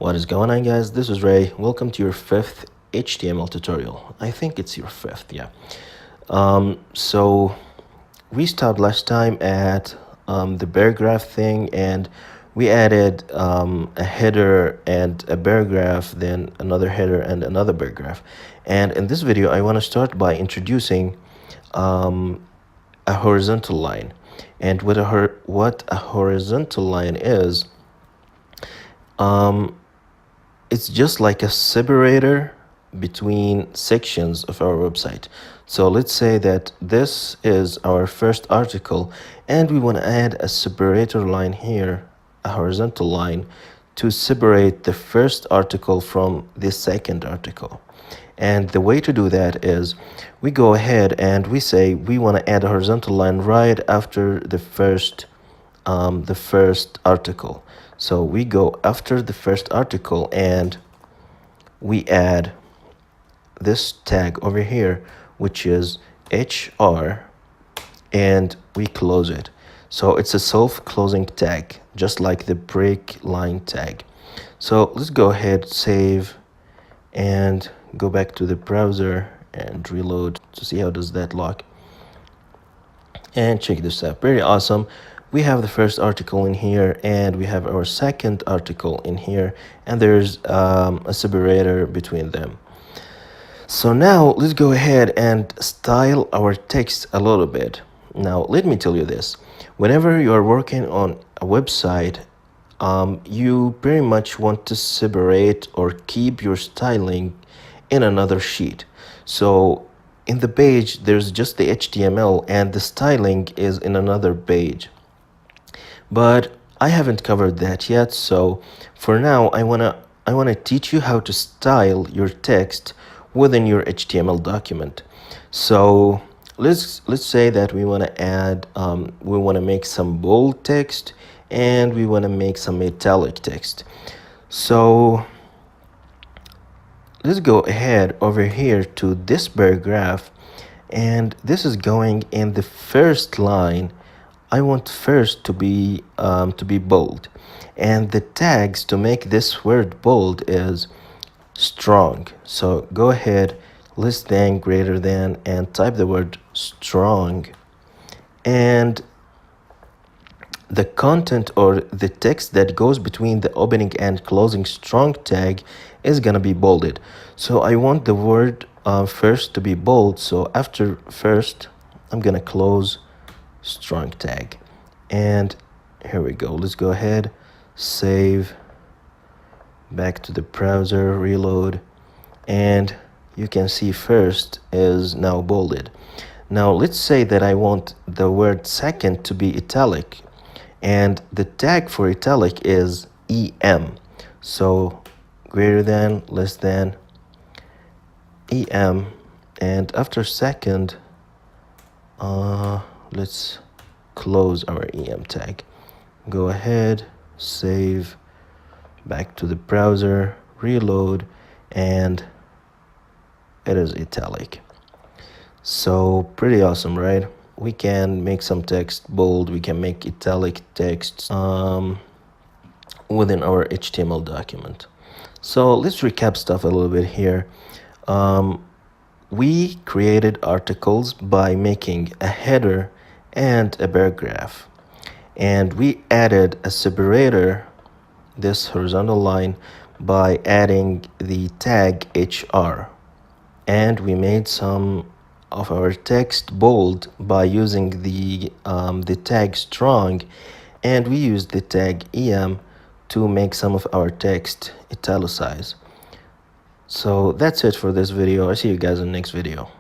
What is going on, guys? This is Ray. Welcome to your fifth HTML tutorial. I think it's your fifth, yeah. So we stopped last time at the paragraph thing, and we added a header and a paragraph, then another header and another paragraph. And in this video, I want to start by introducing a horizontal line. And what a horizontal line is, it's just like a separator between sections of our website. So let's say that this is our first article and we want to add a separator line here, a horizontal line, to separate the first article from the second article. And the way to do that is we go ahead and we say we want to add a horizontal line right after the first article. So we go after the first article and we add this tag over here, which is HR, and we close it. So it's a self-closing tag, just like the break line tag. So let's go ahead, save, and go back to the browser and reload to see how does that look. And check this out, pretty awesome. We have the first article in here and we have our second article in here, and there's a separator between them. So now let's go ahead and style our text a little bit. Now let me tell you this, whenever you are working on a website, you pretty much want to separate or keep your styling in another sheet. So in the page there's just the HTML and the styling is in another page. But I haven't covered that yet, so for now I wanna teach you how to style your text within your HTML document. So let's say that we want to add we want to make some bold text and we want to make some italic text. So let's go ahead over here to this paragraph, and this is going in the first line. I want first to be bold, and the tags to make this word bold is strong. So go ahead, less than, greater than, and type the word strong, and the content or the text that goes between the opening and closing strong tag is gonna be bolded. So I want the word first to be bold, so after first I'm gonna close strong tag. And here we go. Let's go ahead, save, back to the browser, reload, and you can see first is now bolded. Now let's say that I want the word second to be italic, and the tag for italic is EM. So greater than, less than, EM, and after second let's close our EM tag. Go ahead, save, back to the browser, reload, and it is italic. So pretty awesome, right? We can make some text bold, we can make italic text within our HTML document. So let's recap stuff a little bit here. We created articles by making a header and a paragraph, and we added a separator, this horizontal line, by adding the tag HR, and we made some of our text bold by using the tag strong, and we used the tag EM to make some of our text italicized. So that's it for this video. I'll see you guys in the next video.